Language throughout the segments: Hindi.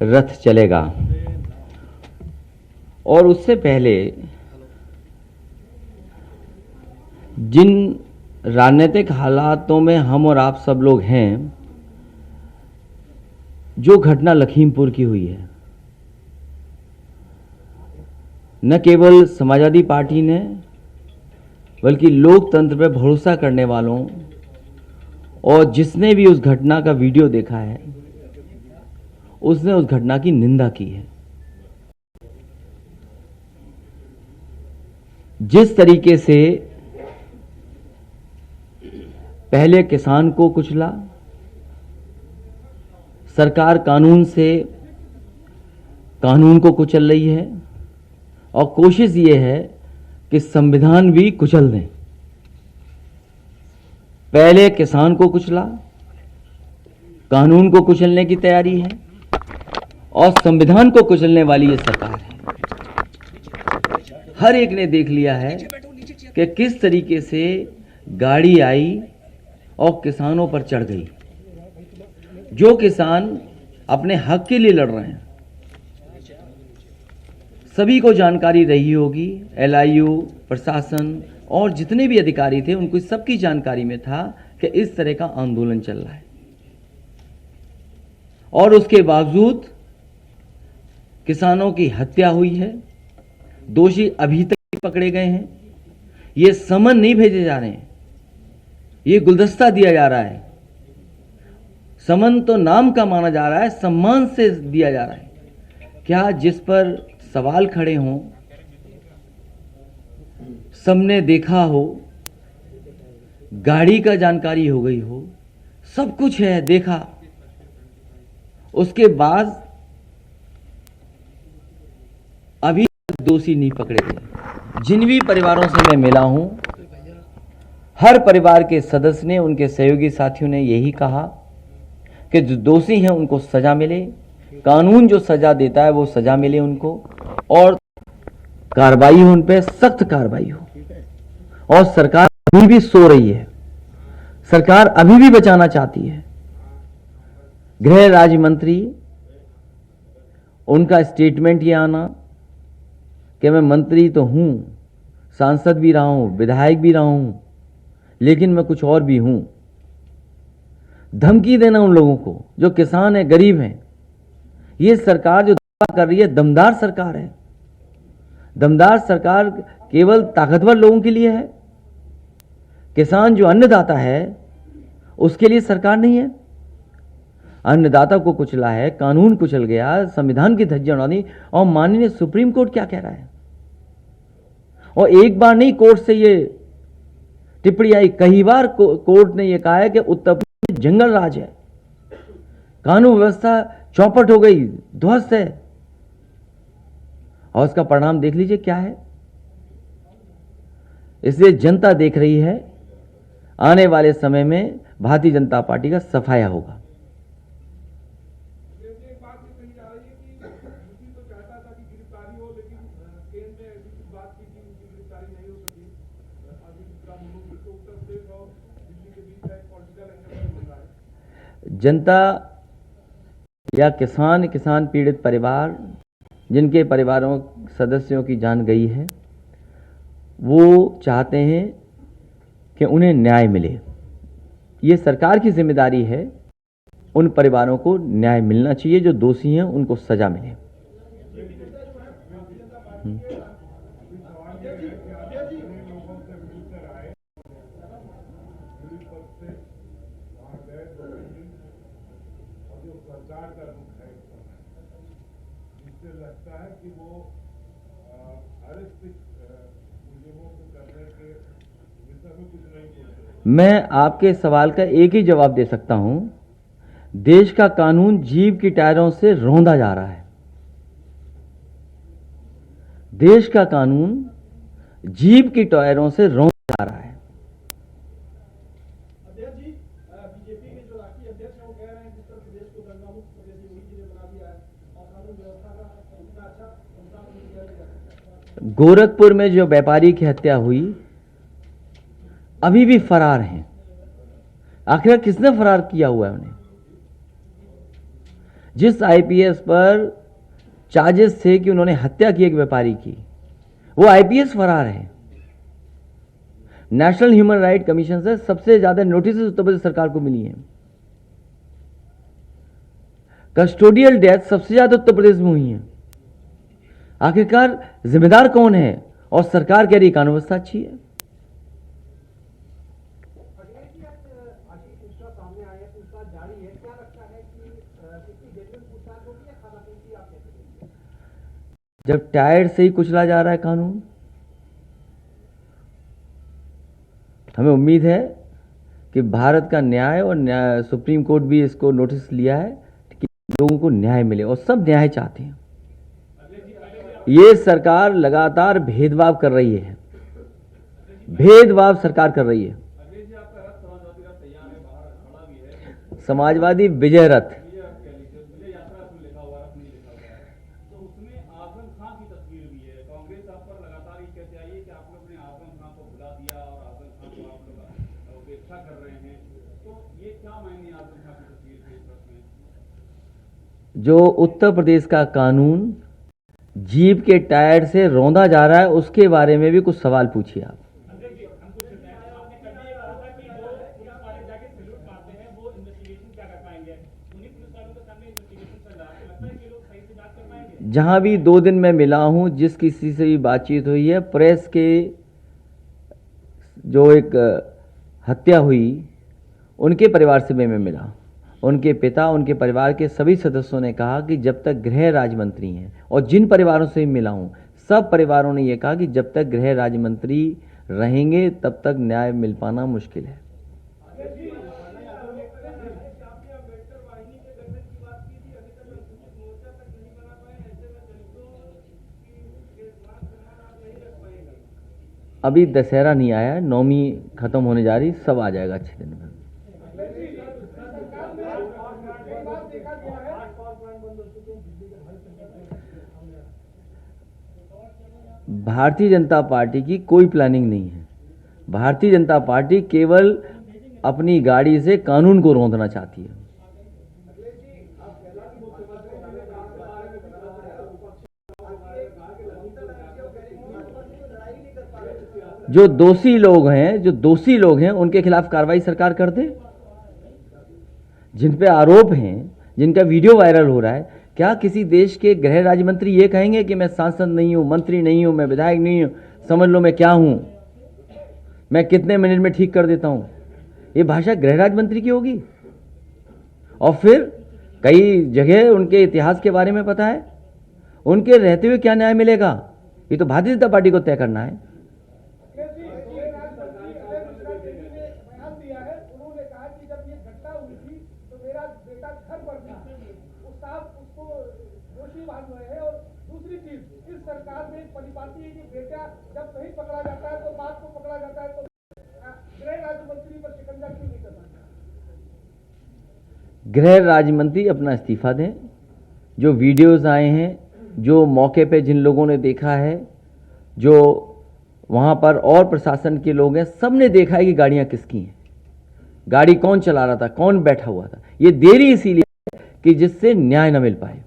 रथ चलेगा। और उससे पहले जिन राजनीतिक हालातों में हम और आप सब लोग हैं, जो घटना लखीमपुर की हुई है, न केवल समाजवादी पार्टी ने बल्कि लोकतंत्र पर भरोसा करने वालों और जिसने भी उस घटना का वीडियो देखा है उसने उस घटना की निंदा की है। जिस तरीके से पहले किसान को कुचला, सरकार कानून से कानून को कुचल रही है और कोशिश ये है कि संविधान भी कुचल दें। पहले किसान को कुचला, कानून को कुचलने की तैयारी है और संविधान को कुचलने वाली ये सरकार है। हर एक ने देख लिया है कि किस तरीके से गाड़ी आई और किसानों पर चढ़ गई। जो किसान अपने हक के लिए लड़ रहे हैं, सभी को जानकारी रही होगी, एलआईयू, प्रशासन और जितने भी अधिकारी थे उनको सबकी जानकारी में था कि इस तरह का आंदोलन चल रहा है। और उसके बावजूद किसानों की हत्या हुई है, दोषी अभी तक नहीं पकड़े गए हैं, ये समन नहीं भेजे जा रहे हैं, ये गुलदस्ता दिया जा रहा है। समन तो नाम का माना जा रहा है, सम्मान से दिया जा रहा है। क्या जिस पर सवाल खड़े हों, सबने देखा हो, गाड़ी का जानकारी हो गई हो, सब कुछ है देखा, उसके बाद अभी दोषी नहीं पकड़े गए। जिन भी परिवारों से मैं मिला हूं, हर परिवार के सदस्य ने, उनके सहयोगी साथियों ने यही कहा कि जो दोषी हैं उनको सजा मिले, कानून जो सजा देता है वो सजा मिले उनको, और कार्रवाई हो उन पे, सख्त कार्रवाई हो। और सरकार अभी भी सो रही है, सरकार अभी भी बचाना चाहती है। गृह राज्य मंत्री, उनका स्टेटमेंट ये आना कि मैं मंत्री तो हूं, सांसद भी रहा हूं, विधायक भी रहा हूं, लेकिन मैं कुछ और भी हूं। धमकी देना उन लोगों को जो किसान है, गरीब हैं। ये सरकार जो दावा कर रही है, दमदार सरकार है। दमदार सरकार केवल ताकतवर लोगों के लिए है। किसान जो अन्नदाता है उसके लिए सरकार नहीं है। अन्नदाता को कुचला है, कानून कुचल गया, संविधान की धज्जियां उड़ा दी। और माननीय सुप्रीम कोर्ट क्या कह रहा है, और एक बार नहीं कोर्ट से ये टिप्पणी आई, कई बार कोर्ट ने यह कहा है कि उत्तर प्रदेश जंगल राज है, कानून व्यवस्था चौपट हो गई, ध्वस्त है। और उसका परिणाम देख लीजिए क्या है। इसलिए जनता देख रही है, आने वाले समय में भारतीय जनता पार्टी का सफाया होगा। जनता या किसान पीड़ित परिवार, जिनके परिवारों सदस्यों की जान गई है, वो चाहते हैं कि उन्हें न्याय मिले। ये सरकार की जिम्मेदारी है, उन परिवारों को न्याय मिलना चाहिए, जो दोषी हैं उनको सजा मिले। लगता है कि वो करने के विषय में कुछ नहीं बोलते। मैं आपके सवाल का एक ही जवाब दे सकता हूं। देश का कानून जीभ की टायरों से रौंदा जा रहा है। देश का कानून जीभ की टायरों से रौंदा जा रहा है। बीजेपी के जो राष्ट्रीय अध्यक्ष हैं वो कह रहे हैं कि उत्तर प्रदेश को दंगा मुक्त प्रदेश योगी जी ने बना दिया है और कानून व्यवस्था का इतना अच्छा संचालन नहीं किया जा सकता। गोरखपुर में जो व्यापारी की हत्या हुई, अभी भी फरार हैं। आखिर किसने फरार किया हुआ है उन्हें? जिस आईपीएस पर चार्जेस थे कि उन्होंने हत्या की एक व्यापारी की, वो आईपीएस फरार है। नेशनल ह्यूमन राइट कमीशन से सबसे ज्यादा नोटिस उत्तर प्रदेश सरकार को मिली है। कस्टोडियल डेथ सबसे ज्यादा उत्तर प्रदेश में हुई है। आखिरकार जिम्मेदार कौन है? और सरकार कह रही कानून व्यवस्था अच्छी है। जब टायर से ही कुचला जा रहा है कानून, हमें उम्मीद है कि भारत का न्याय और सुप्रीम कोर्ट भी इसको नोटिस लिया है कि लोगों को न्याय मिले, और सब न्याय चाहते हैं। ये सरकार लगातार भेदभाव कर रही है, भेदभाव सरकार कर रही है। समाजवादी विजय रथ, जो उत्तर प्रदेश का कानून जीप के टायर से रौंदा जा रहा है, उसके बारे में भी कुछ सवाल पूछिए आप। जहां भी 2 दिन में मिला हूं, जिस किसी से भी बातचीत हुई है, प्रेस के जो एक हत्या हुई उनके परिवार से मैं मिला। उनके पिता, उनके परिवार के सभी सदस्यों ने कहा कि जब तक गृह राज्य मंत्री हैं, और जिन परिवारों से मिला हूं सब परिवारों ने यह कहा कि जब तक गृह राज्य मंत्री रहेंगे तब तक न्याय मिल पाना मुश्किल है। अभी दशहरा नहीं आया, नौमी खत्म होने जा रही, सब आ जाएगा अच्छे दिन में। भारतीय जनता पार्टी की कोई प्लानिंग नहीं है। भारतीय जनता पार्टी केवल अपनी गाड़ी से कानून को रौंदना चाहती है। जो दोषी लोग हैं उनके खिलाफ कार्रवाई सरकार कर दे। जिन पे आरोप हैं, जिनका वीडियो वायरल हो रहा है, क्या किसी देश के गृह राज्य मंत्री ये कहेंगे कि मैं सांसद नहीं हूं, मंत्री नहीं हूं, मैं विधायक नहीं हूं, समझ लो मैं क्या हूं, मैं कितने मिनट में ठीक कर देता हूं? ये भाषा गृह राज्य मंत्री की होगी। और फिर कई जगह उनके इतिहास के बारे में पता है, उनके रहते हुए क्या न्याय मिलेगा, ये तो भारतीय जनता पार्टी को तय करना है। गृह राज्य मंत्री अपना इस्तीफा दें। जो वीडियोस आए हैं, जो मौके पे जिन लोगों ने देखा है, जो वहां पर और प्रशासन के लोग हैं, सब ने देखा है कि गाड़ियां किसकी हैं, गाड़ी कौन चला रहा था, कौन बैठा हुआ था। ये देरी इसीलिए कि जिससे न्याय न मिल पाए।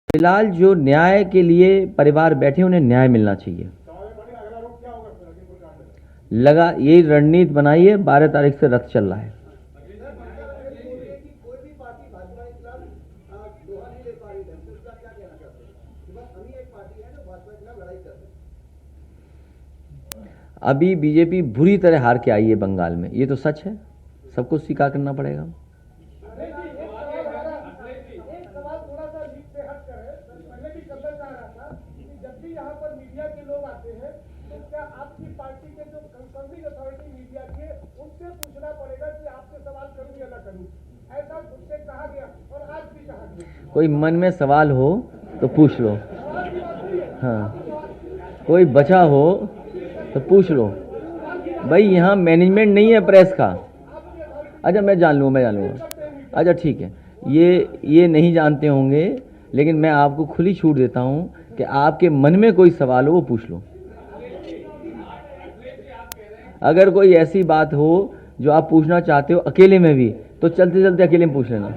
फिलहाल जो न्याय के लिए परिवार बैठे, उन्हें न्याय मिलना चाहिए। लगा यही रणनीति बनाई है, 12 तारीख से रथ चल रहा है। अभी बीजेपी बुरी तरह हार के आई है बंगाल में, ये तो सच है, सबको स्वीकार करना पड़ेगा। कोई मन में सवाल हो तो पूछ लो, हाँ, कोई बचा हो तो पूछ लो। भाई यहाँ मैनेजमेंट नहीं है प्रेस का। अच्छा मैं जान लूँगा। अच्छा ठीक है, ये नहीं जानते होंगे, लेकिन मैं आपको खुली छूट देता हूँ कि आपके मन में कोई सवाल हो वो पूछ लो। अगर कोई ऐसी बात हो जो आप पूछना चाहते हो अकेले में भी, तो चलते चलते अकेले में पूछ लेना।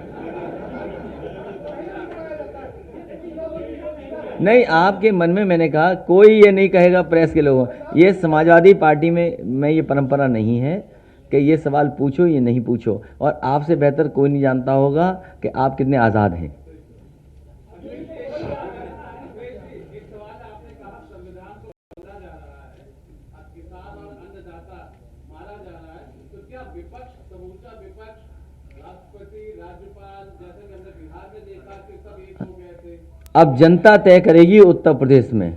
नहीं, आपके मन में, मैंने कहा कोई ये नहीं कहेगा प्रेस के लोगों, ये समाजवादी पार्टी में ये परंपरा नहीं है कि ये सवाल पूछो ये नहीं पूछो, और आपसे बेहतर कोई नहीं जानता होगा कि आप कितने आज़ाद हैं। अब जनता तय करेगी उत्तर प्रदेश में,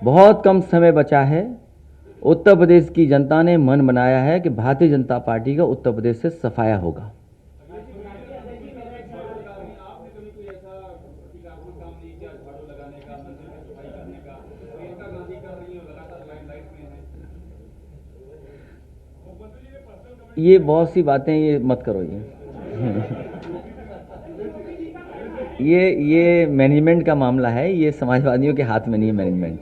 बहुत कम समय बचा है। उत्तर प्रदेश की जनता ने मन बनाया है कि भारतीय जनता पार्टी का उत्तर प्रदेश से सफाया होगा। ये बहुत सी बातें, ये मत करो ये मैनेजमेंट का मामला है, ये समाजवादियों के हाथ में नहीं है मैनेजमेंट।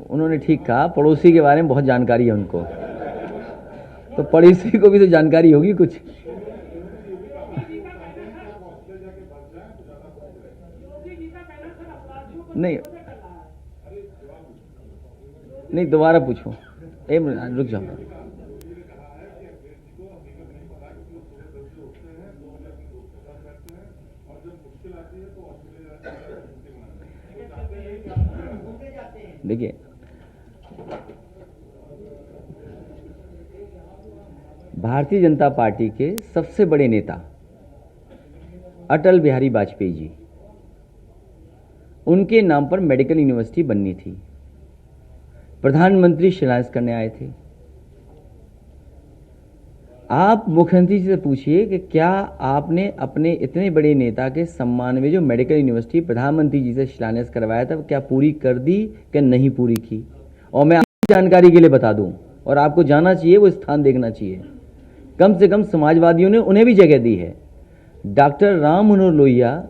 उन्होंने ठीक कहा, पड़ोसी के बारे में बहुत जानकारी है उनको, तो पड़ोसी को भी तो जानकारी होगी कुछ। नहीं नहीं, दोबारा पूछो, एक मिनट रुक जाओ। देखिए, भारतीय जनता पार्टी के सबसे बड़े नेता अटल बिहारी वाजपेयी जी, उनके नाम पर मेडिकल यूनिवर्सिटी बननी थी। प्रधानमंत्री शिलान्यास करने आए थे। आप मुख्यमंत्री जी से पूछिए कि क्या आपने अपने इतने बड़े नेता के सम्मान में जो मेडिकल यूनिवर्सिटी प्रधानमंत्री जी से शिलान्यास करवाया था, क्या पूरी कर दी कि नहीं पूरी की? और मैं आपकी जानकारी के लिए बता दूं, और आपको जाना चाहिए, वो स्थान देखना चाहिए। कम से कम समाजवादियों ने उन्हें भी जगह दी है। डॉक्टर राम मनोहर लोहिया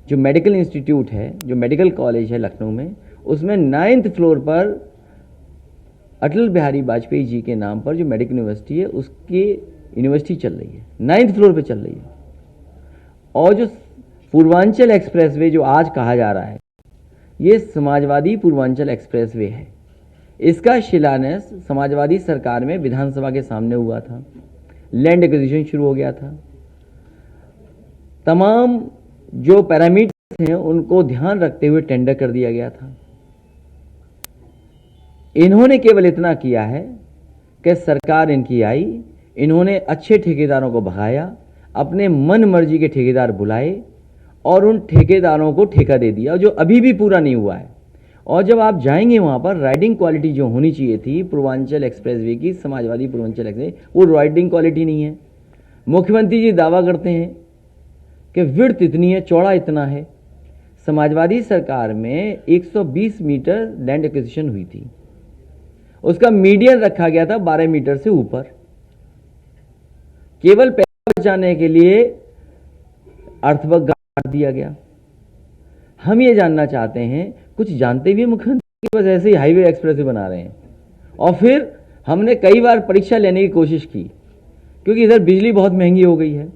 जो मेडिकल इंस्टीट्यूट है, जो मेडिकल कॉलेज है लखनऊ में, उसमें 9th फ्लोर पर अटल बिहारी वाजपेयी जी के नाम पर जो मेडिकल यूनिवर्सिटी है, उसकी यूनिवर्सिटी चल रही है, 9th फ्लोर पे चल रही है। और जो पूर्वांचल एक्सप्रेसवे जो आज कहा जा रहा है, ये समाजवादी पूर्वांचल एक्सप्रेसवे है। इसका शिलान्यास समाजवादी सरकार में विधानसभा के सामने हुआ था, लैंड एक्विजिशन शुरू हो गया था। तमाम जो पैरामीटर्स हैं उनको ध्यान रखते हुए टेंडर कर दिया गया था। इन्होंने केवल इतना किया है कि सरकार इनकी आई, इन्होंने अच्छे ठेकेदारों को भगाया, अपने मन मर्जी के ठेकेदार बुलाए और उन ठेकेदारों को ठेका दे दिया, जो अभी भी पूरा नहीं हुआ है। और जब आप जाएंगे वहां पर, राइडिंग क्वालिटी जो होनी चाहिए थी पूर्वांचल एक्सप्रेसवे की, समाजवादी पूर्वांचल एक्सप्रेस, वो राइडिंग क्वालिटी नहीं है। मुख्यमंत्री जी दावा करते हैं कि विड्थ इतनी है, चौड़ा इतना है। समाजवादी सरकार में 120 मीटर लैंड एक्विजिशन हुई थी, उसका मीडियन रखा गया था 12 मीटर से ऊपर, केवल पैसा बचाने के लिए अर्थवर्क गाड़ दिया गया। हम ये जानना चाहते हैं, कुछ जानते भी मुख्यमंत्री बस ऐसे ही हाईवे एक्सप्रेस बना रहे हैं। और फिर हमने कई बार परीक्षा लेने की कोशिश की, क्योंकि इधर बिजली बहुत महंगी हो गई है,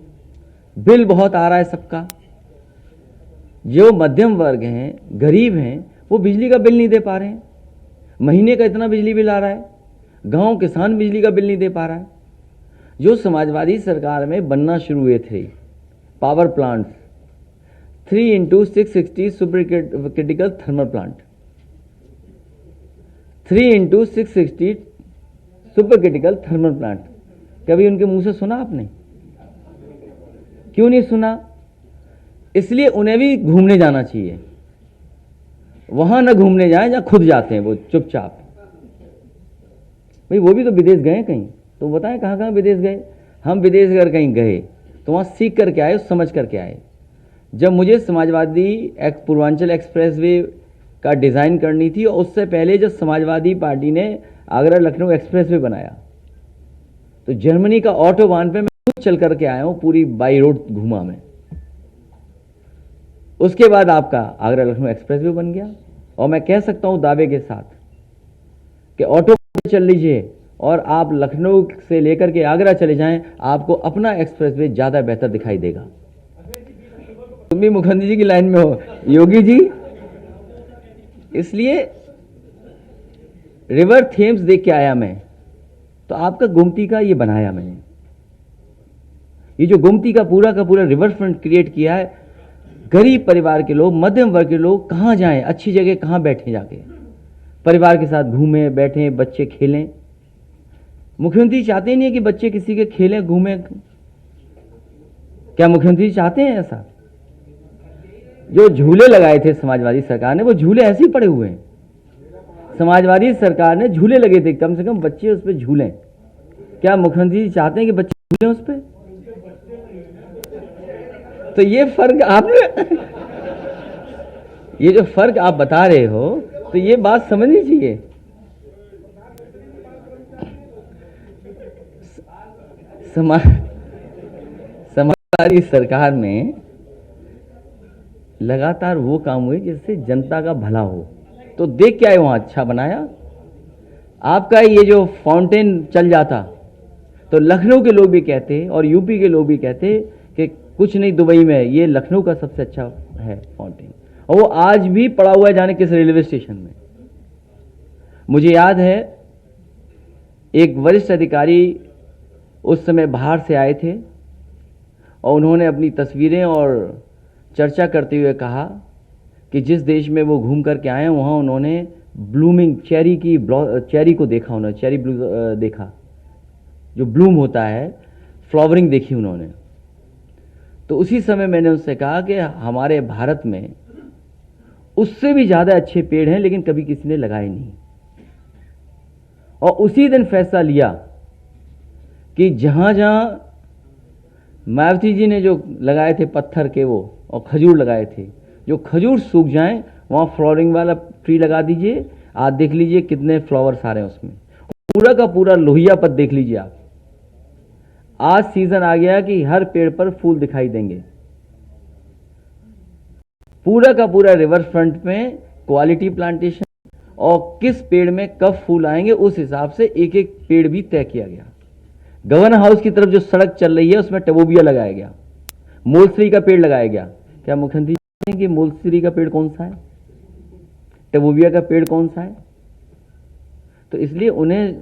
बिल बहुत आ रहा है सबका। जो मध्यम वर्ग हैं, गरीब हैं, वो बिजली का बिल नहीं दे पा रहे हैं। महीने का इतना बिजली बिल आ रहा है, गांव किसान बिजली का बिल नहीं दे पा रहा है। जो समाजवादी सरकार में बनना शुरू हुए थे power plants, 3x660 super critical thermal plant, 3x660 super critical thermal plant, कभी उनके मुंह से सुना आपने? क्यों नहीं सुना? इसलिए उन्हें भी घूमने जाना चाहिए। वहां न घूमने जाएं जहां खुद जाते हैं वो चुपचाप। भाई वो भी तो विदेश गए कहीं, तो बताएं कहां कहां विदेश गए। हम विदेश अगर कहीं गए तो वहां सीख करके आए, समझ करके आए। जब मुझे समाजवादी पूर्वांचल एक्सप्रेसवे का डिज़ाइन करनी थी, और उससे पहले जब समाजवादी पार्टी ने आगरा लखनऊ एक्सप्रेसवे बनाया, तो जर्मनी का ऑटोबान पे मैं खुद चल करके आया हूँ, पूरी बाई रोड घूमा मैं। उसके बाद आपका आगरा लखनऊ एक्सप्रेस वे बन गया। और मैं कह सकता हूं दावे के साथ कि ऑटो चल लीजिए और आप लखनऊ से लेकर के आगरा चले जाएं, आपको अपना एक्सप्रेस वे ज्यादा बेहतर दिखाई देगा। तुम भी मुखर्जी जी की लाइन में हो योगी जी। इसलिए रिवर थेम्स देख के आया मैं, तो आपका गोमती का ये बनाया मैंने। ये जो गोमती का पूरा रिवर फ्रंट क्रिएट किया है, गरीब परिवार के लोग, मध्यम वर्ग के लोग कहां जाएं, अच्छी जगह कहां बैठे, जाके परिवार के साथ घूमें बैठें, बच्चे खेलें। मुख्यमंत्री चाहते ही नहीं है कि बच्चे किसी के खेलें घूमें। क्या मुख्यमंत्री चाहते हैं ऐसा? जो झूले लगाए थे समाजवादी सरकार ने, वो झूले ऐसे ही पड़े हुए हैं। समाजवादी सरकार ने झूले लगे थे, कम से कम बच्चे उस पर झूलें। क्या मुख्यमंत्री जी चाहते हैं कि बच्चे झूलें उस पर? तो ये फर्क आपने ये जो फर्क आप बता रहे हो, तो ये बात समझनी चाहिए। समाजवादी सरकार में लगातार वो काम हुए जिससे जनता का भला हो। तो देख क्या है वहां अच्छा बनाया। आपका ये जो फाउंटेन चल जाता, तो लखनऊ के लोग भी कहते और यूपी के लोग भी कहते कि कुछ नहीं दुबई में, ये लखनऊ का सबसे अच्छा है फाउंटेन। और वो आज भी पड़ा हुआ है जाने किस रेलवे स्टेशन में। मुझे याद है एक वरिष्ठ अधिकारी उस समय बाहर से आए थे और उन्होंने अपनी तस्वीरें और चर्चा करते हुए कहा कि जिस देश में वो घूम करके आए हैं वहाँ उन्होंने ब्लूमिंग चेरी को देखा, उन्होंने चेरी देखा, जो ब्लूम होता है, फ्लावरिंग देखी उन्होंने। तो उसी समय मैंने उनसे कहा कि हमारे भारत में उससे भी ज़्यादा अच्छे पेड़ हैं लेकिन कभी किसी ने लगाए नहीं। और उसी दिन फैसला लिया कि जहाँ जहाँ मायावती जी ने जो लगाए थे पत्थर के वो और खजूर लगाए थे, जो खजूर सूख जाएं वहाँ फ्लावरिंग वाला ट्री लगा दीजिए। आज देख लीजिए कितने फ्लावर्स आ रहे हैं उसमें। पूरा का पूरा लोहिया पत देख लीजिए आप। आज सीजन आ गया कि हर पेड़ पर फूल दिखाई देंगे। पूरा का पूरा रिवर फ्रंट में क्वालिटी प्लांटेशन और किस पेड़ में कब फूल आएंगे उस हिसाब से एक एक पेड़ भी तय किया गया। गवर्नर हाउस की तरफ जो सड़क चल रही है उसमें टबोबिया लगाया गया, मोलसरी का पेड़ लगाया गया। क्या मुख्यमंत्री जानते हैं कि मोलसरी का पेड़ कौन सा है, टबोबिया का पेड़ कौन सा है? तो इसलिए उन्हें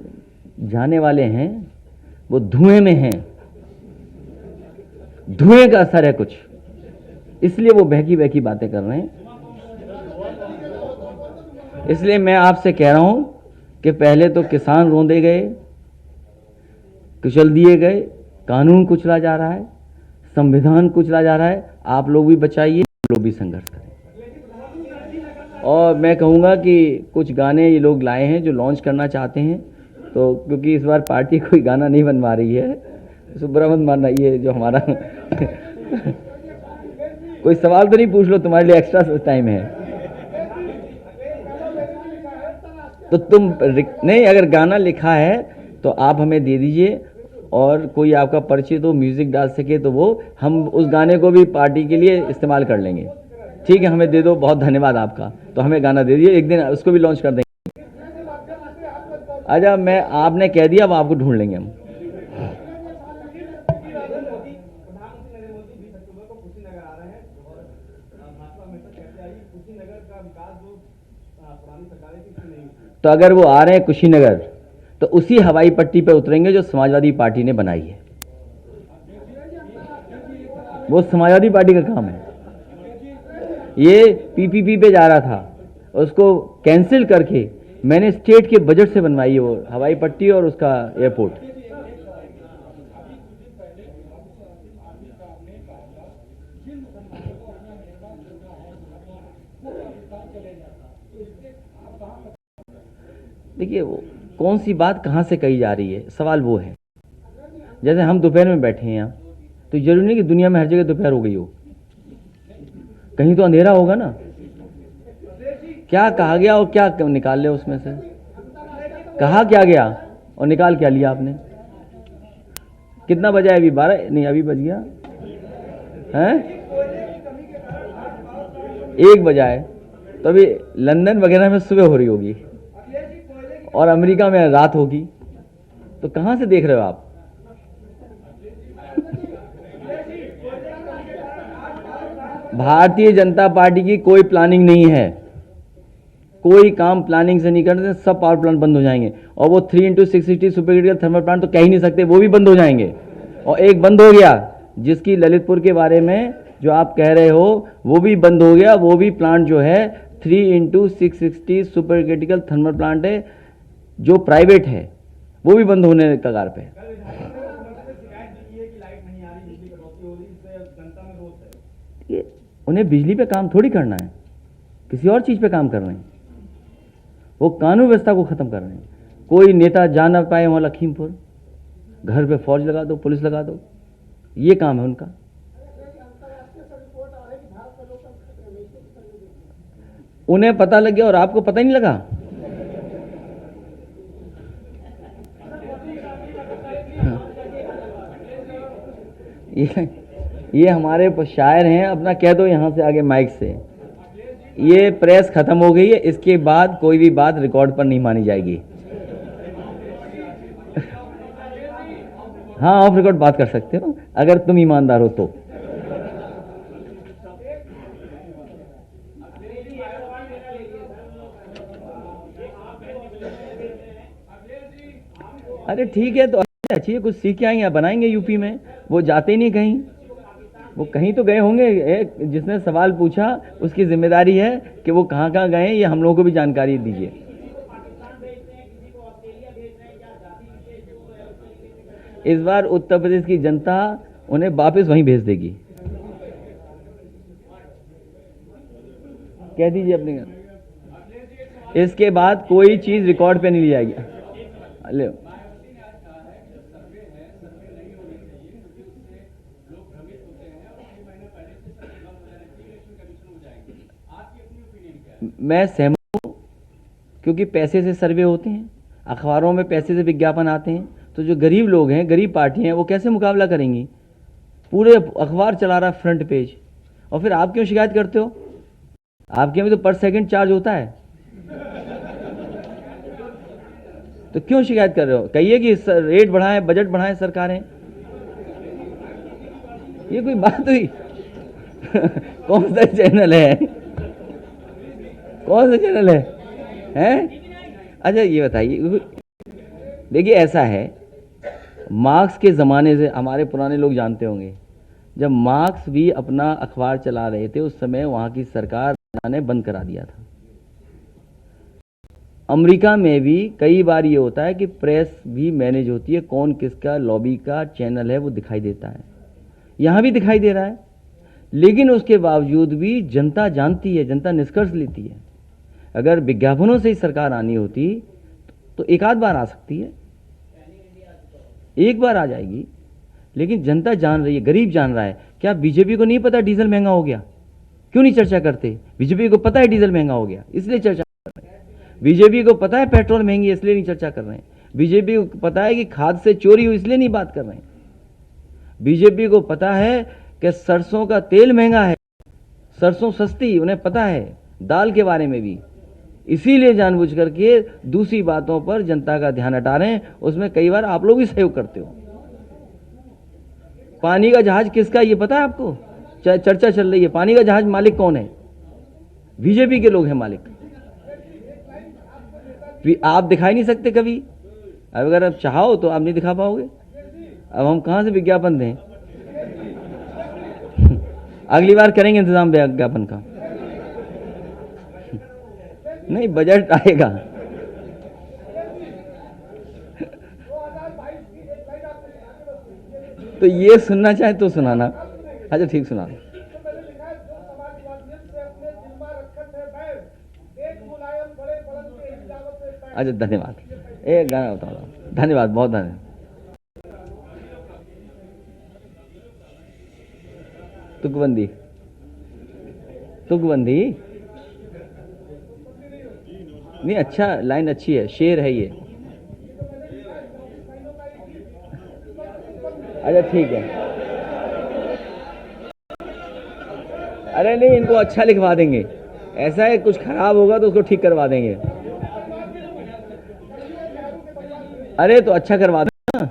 जाने वाले हैं वो धुएं में हैं, धुएं का असर है कुछ, इसलिए वो बहकी बहकी बातें कर रहे हैं। इसलिए मैं आपसे कह रहा हूं कि पहले तो किसान रौंदे गए, कुचल दिए गए, कानून कुचला जा रहा है, संविधान कुचला जा रहा है। आप लोग भी बचाइए, आप लोग भी संघर्ष करें। और मैं कहूँगा कि कुछ गाने ये लोग लाए हैं जो लॉन्च करना चाहते हैं, तो क्योंकि इस बार पार्टी कोई गाना नहीं बनवा रही है, सुब्रमण्यम मानना ये जो हमारा कोई सवाल तो नहीं पूछ लो, तुम्हारे लिए एक्स्ट्रा टाइम है। तो तुम नहीं, अगर गाना लिखा है तो आप हमें दे दीजिए और कोई आपका परिचित हो म्यूजिक डाल सके तो वो हम उस गाने को भी पार्टी के लिए इस्तेमाल कर लेंगे। ठीक है, हमें दे दो, बहुत धन्यवाद आपका। तो हमें गाना दे दीजिए, एक दिन उसको भी लॉन्च कर देंगे। अच्छा, मैं आपने कह दिया, अब आपको ढूंढ लेंगे हम। तो अगर वो आ रहे हैं कुशीनगर तो उसी हवाई पट्टी पे उतरेंगे जो समाजवादी पार्टी ने बनाई है। वो समाजवादी पार्टी का काम है। ये पीपीपी पे जा रहा था, उसको कैंसिल करके मैंने स्टेट के बजट से बनवाई है वो हवाई पट्टी और उसका एयरपोर्ट। देखिए, वो कौन सी बात कहाँ से कही जा रही है, सवाल वो है। जैसे हम दोपहर में बैठे हैं यहाँ, तो जरूरी नहीं कि दुनिया में हर जगह दोपहर हो गई हो, कहीं तो अंधेरा होगा ना। क्या कहा गया और क्या निकाल लिया उसमें से? कहा क्या गया और निकाल क्या लिया आपने? कितना बजा है अभी? 12 नहीं, अभी बज गया है। 1 बजा है, तो अभी लंदन वगैरह में सुबह हो रही होगी और अमेरिका में रात होगी, तो कहां से देख रहे हो आप? भारतीय जनता पार्टी की कोई प्लानिंग नहीं है, कोई काम प्लानिंग से नहीं करते, सब पावर प्लांट बंद हो जाएंगे। और वो 3x660 super critical thermal plant तो कह ही नहीं सकते, वो भी बंद हो जाएंगे। और एक बंद हो गया, जिसकी ललितपुर के बारे में जो आप कह रहे हो, वो भी बंद हो गया। वो भी प्लांट जो है 3x660 super critical thermal plant है, जो प्राइवेट है, वो भी बंद होने के कगार पे। उन्हें बिजली पे काम थोड़ी करना है, किसी और चीज पे काम कर रहे हैं। वो कानून व्यवस्था को खत्म कर रहे हैं। कोई नेता जा ना पाए वहां लखीमपुर, घर पे फौज लगा दो, पुलिस लगा दो, ये काम है उनका। उन्हें पता लग गया और आपको पता ही नहीं लगा। ये हमारे शायर हैं, अपना कह दो यहां से आगे माइक से। ये प्रेस खत्म हो गई है, इसके बाद कोई भी बात रिकॉर्ड पर नहीं मानी जाएगी। हाँ, ऑफ रिकॉर्ड बात कर सकते हो अगर तुम ईमानदार हो तो। अरे ठीक है, तो अच्छी है, कुछ सीख के आएंगे, बनाएंगे यूपी में। वो जाते ही नहीं कहीं, वो कहीं तो गए होंगे। जिसने सवाल पूछा उसकी जिम्मेदारी है कि वो कहाँ कहाँ गए, ये हम लोगों को भी जानकारी दीजिए। इस बार उत्तर प्रदेश की जनता उन्हें वापस वहीं भेज देगी, कह दीजिए अपने घर। इसके बाद कोई चीज रिकॉर्ड पे नहीं ली जाएगी। ले मैं सहमत हूं, क्योंकि पैसे से सर्वे होते हैं, अखबारों में पैसे से विज्ञापन आते हैं, तो जो गरीब लोग हैं, गरीब पार्टियां हैं, वो कैसे मुकाबला करेंगी? पूरे अखबार चला रहा फ्रंट पेज, और फिर आप क्यों शिकायत करते हो? आपके में तो पर सेकंड चार्ज होता है, तो क्यों शिकायत कर रहे हो? कहिए कि रेट बढ़ाएं, बजट बढ़ाएं सरकारें। ये कोई बात हुई? कौन सा चैनल है? कौन सा चैनल है? हैं? अच्छा ये बताइए, देखिए ऐसा है, मार्क्स के ज़माने से हमारे पुराने लोग जानते होंगे, जब मार्क्स भी अपना अखबार चला रहे थे, उस समय वहाँ की सरकार ने बंद करा दिया था। अमेरिका में भी कई बार ये होता है कि प्रेस भी मैनेज होती है, कौन किसका लॉबी का चैनल है वो दिखाई देता है। यहाँ भी दिखाई दे रहा है, लेकिन उसके बावजूद भी जनता जानती है, जनता निष्कर्ष लेती है। अगर विज्ञापनों से ही सरकार आनी होती तो एक आध बार आ सकती है, एक बार आ जाएगी, लेकिन जनता जान रही है, गरीब जान रहा है। क्या बीजेपी को नहीं पता डीजल महंगा हो गया? क्यों नहीं चर्चा करते? बीजेपी को पता है डीजल महंगा हो गया, इसलिए चर्चा कर रहे हैं। बीजेपी को पता है पेट्रोल महंगी है, इसलिए नहीं चर्चा कर रहे हैं। बीजेपी को पता है कि खाद से चोरी हुई, इसलिए नहीं बात कर रहे हैं। बीजेपी को पता है कि सरसों का तेल महंगा है, सरसों सस्ती, उन्हें पता है, दाल के बारे में भी, इसीलिए जानबूझ करके दूसरी बातों पर जनता का ध्यान हटा रहे हैं। उसमें कई बार आप लोग भी सहयोग करते हो। पानी का जहाज किसका ये पता है आपको? चर्चा चल रही है, पानी का जहाज मालिक कौन है? बीजेपी के लोग हैं मालिक। आप दिखाई नहीं सकते कभी। अब अगर आप चाहो तो आप नहीं दिखा पाओगे। अब हम कहां से विज्ञापन दें? अगली बार करेंगे इंतजाम विज्ञापन का। नहीं, बजट आएगा। तो ये सुनना चाहे तो सुनाना। अच्छा ठीक, सुना। अच्छा धन्यवाद। एक गाना बताओ। धन्यवाद, बहुत धन्यवाद। तुकबंदी, तुकबंदी नहीं, अच्छा लाइन अच्छी है, शेर है ये। अच्छा ठीक है। अरे नहीं, इनको अच्छा लिखवा देंगे। ऐसा है, कुछ खराब होगा तो उसको ठीक करवा देंगे। अरे तो अच्छा करवा दो ना।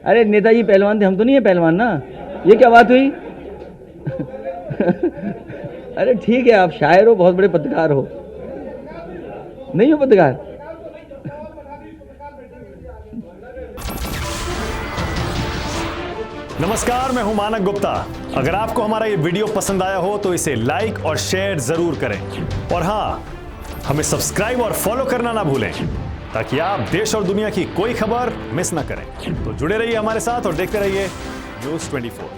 अरे नेताजी पहलवान थे, हम तो नहीं है पहलवान ना। ये क्या बात हुई? अरे ठीक है, आप शायर हो, बहुत बड़े पत्रकार हो। नहीं हो पत्रकार? नमस्कार, मैं हूं मानक गुप्ता। अगर आपको हमारा ये वीडियो पसंद आया हो तो इसे लाइक और शेयर जरूर करें, और हाँ, हमें सब्सक्राइब और फॉलो करना ना भूलें ताकि आप देश और दुनिया की कोई खबर मिस ना करें। तो जुड़े रहिए हमारे साथ और देखते रहिए News 24।